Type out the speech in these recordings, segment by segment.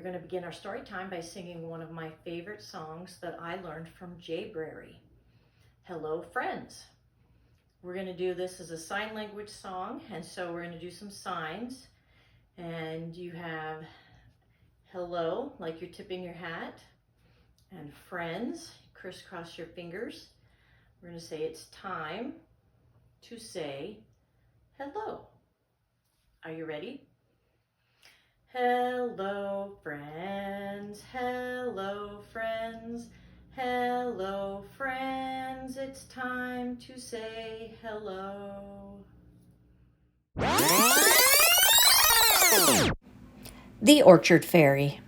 We're going to begin our story time by singing one of my favorite songs that I learned from Jay Brary. Hello, friends. We're going to do this as a sign language song, and so we're going to do some signs. And you have hello, like you're tipping your hat, and friends, crisscross your fingers. We're going to say it's time to say hello. Are you ready? Hello, friends. Hello, friends. Hello, friends. It's time to say hello. The Orchard Fairy.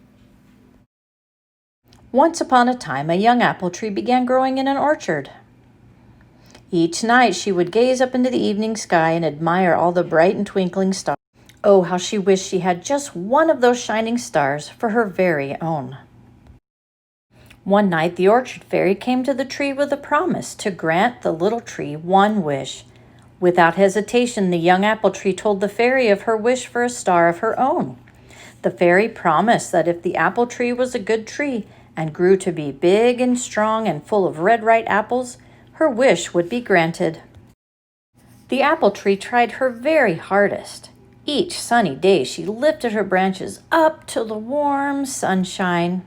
Once upon a time, a young apple tree began growing in an orchard. Each night she would gaze up into the evening sky and admire all the bright and twinkling stars. Oh, how she wished she had just one of those shining stars for her very own. One night the orchard fairy came to the tree with a promise to grant the little tree one wish. Without hesitation, the young apple tree told the fairy of her wish for a star of her own. The fairy promised that if the apple tree was a good tree and grew to be big and strong and full of red ripe apples, her wish would be granted. The apple tree tried her very hardest. Each sunny day she lifted her branches up to the warm sunshine.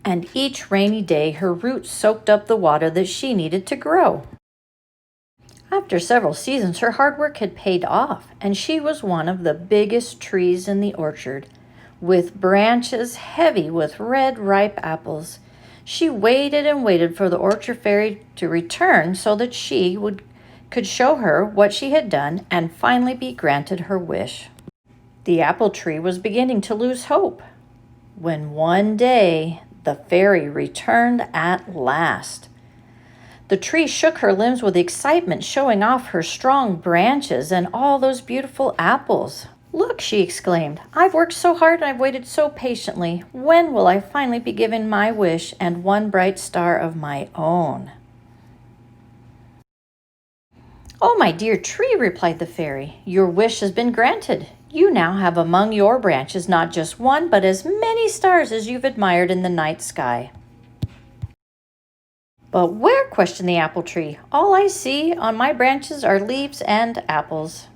And each rainy day her roots soaked up the water that she needed to grow. After several seasons, her hard work had paid off, and she was one of the biggest trees in the orchard, with branches heavy with red, ripe apples. She waited and waited for the orchard fairy to return so that she could show her what she had done and finally be granted her wish. The apple tree was beginning to lose hope when one day the fairy returned at last. The tree shook her limbs with excitement, showing off her strong branches and all those beautiful apples. "Look," she exclaimed, "I've worked so hard and I've waited so patiently. When will I finally be given my wish and one bright star of my own?" "Oh, my dear tree," replied the fairy, "your wish has been granted. You now have among your branches not just one, but as many stars as you've admired in the night sky." "But where?" questioned the apple tree. "All I see on my branches are leaves and apples."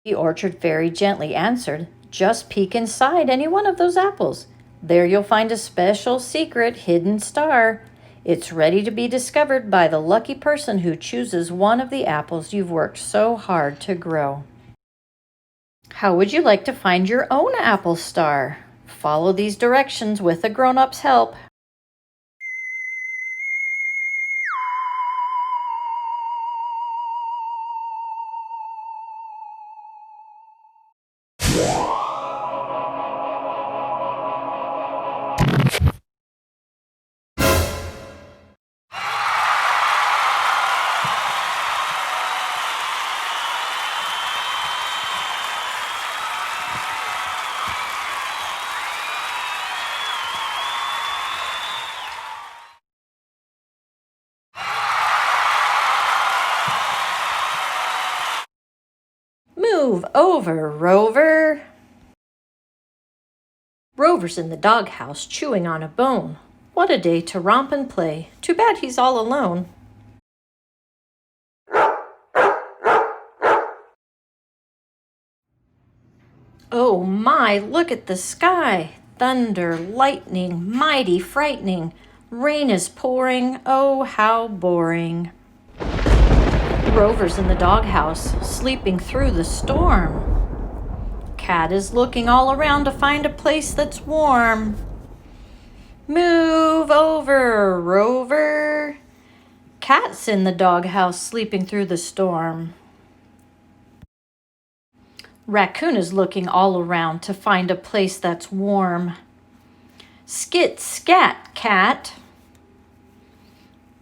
The orchard fairy gently answered, "Just peek inside any one of those apples. There you'll find a special secret hidden star. It's ready to be discovered by the lucky person who chooses one of the apples you've worked so hard to grow." How would you like to find your own apple star? Follow these directions with a grown-up's help. Move over, Rover. Rover's in the doghouse chewing on a bone. What a day to romp and play. Too bad he's all alone. Oh my, look at the sky. Thunder, lightning, mighty frightening. Rain is pouring, oh how boring. Rover's in the doghouse, sleeping through the storm. Cat is looking all around to find a place that's warm. Move over, Rover. Cat's in the doghouse, sleeping through the storm. Raccoon is looking all around to find a place that's warm. Skit, scat, cat.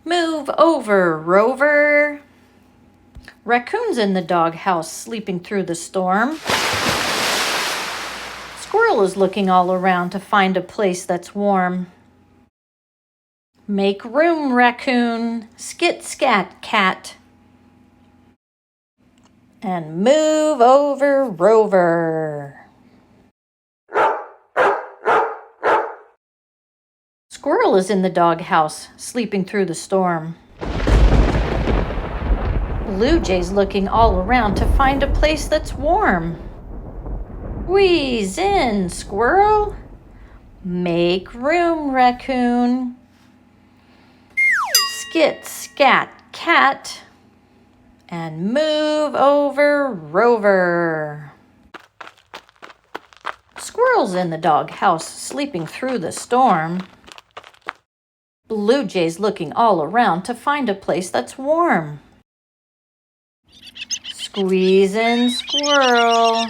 Move over, Rover. Raccoon's in the doghouse, sleeping through the storm. Squirrel is looking all around to find a place that's warm. Make room, Raccoon. Skit, scat, cat. And move over, Rover. Squirrel is in the doghouse, sleeping through the storm. Blue Jay's looking all around to find a place that's warm. Squeeze in, squirrel. Make room, raccoon. Skit, scat, cat. And move over, Rover. Squirrel's in the doghouse, sleeping through the storm. Blue Jay's looking all around to find a place that's warm. Squeeze in, squirrel.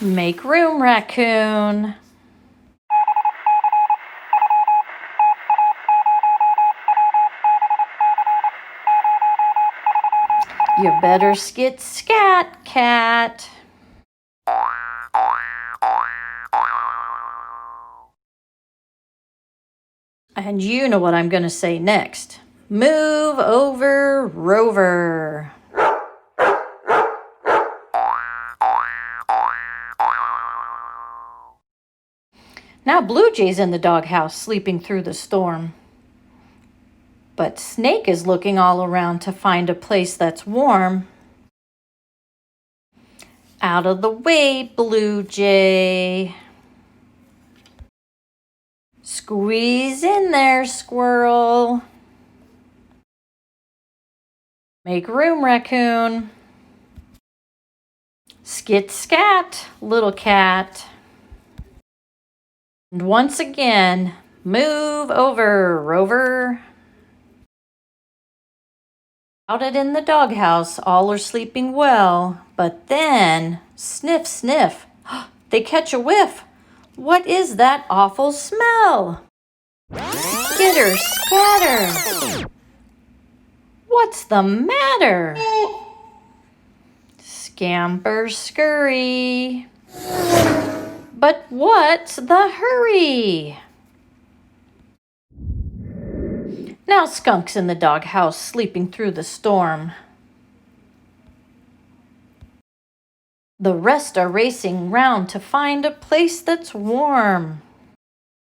Make room, raccoon. You better skit, scat, cat. And you know what I'm going to say next. Move over, Rover. Now Blue Jay's in the doghouse, sleeping through the storm. But Snake is looking all around to find a place that's warm. Out of the way, Blue Jay. Squeeze in there, squirrel. Make room, raccoon. Skit, scat, little cat. And once again, move over, Rover. Out in the doghouse, all are sleeping well, but then, sniff, sniff, they catch a whiff. What is that awful smell? Skitter, scatter. What's the matter? Scamper, scurry. But what's the hurry? Now Skunk's in the doghouse, sleeping through the storm. The rest are racing round to find a place that's warm.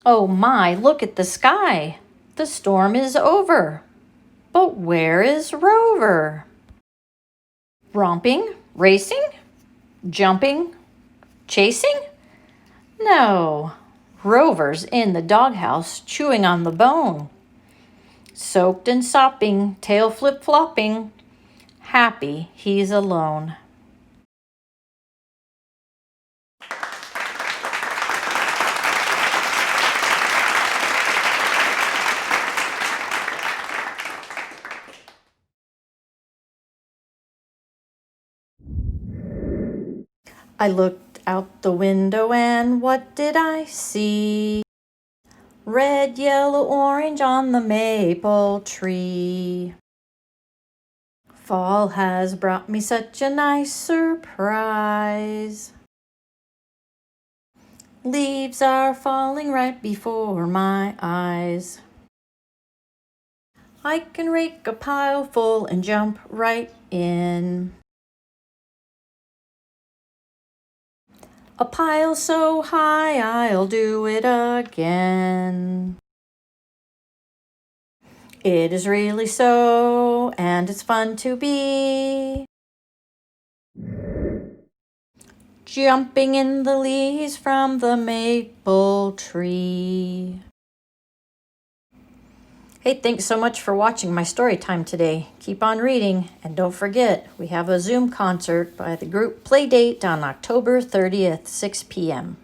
Oh my, look at the sky. The storm is over. But where is Rover? Romping? Racing? Jumping? Chasing? No, Rover's in the doghouse, chewing on the bone. Soaked and sopping, tail flip-flopping, happy he's alone. I looked out the window and what did I see? Red, yellow, orange on the maple tree. Fall has brought me such a nice surprise. Leaves are falling right before my eyes. I can rake a pile full and jump right in. A pile so high, I'll do it again. It is really so, and it's fun to be jumping in the leaves from the maple tree. Hey, thanks so much for watching my story time today. Keep on reading, and don't forget, we have a Zoom concert by the group Playdate on October 30th, 6 p.m.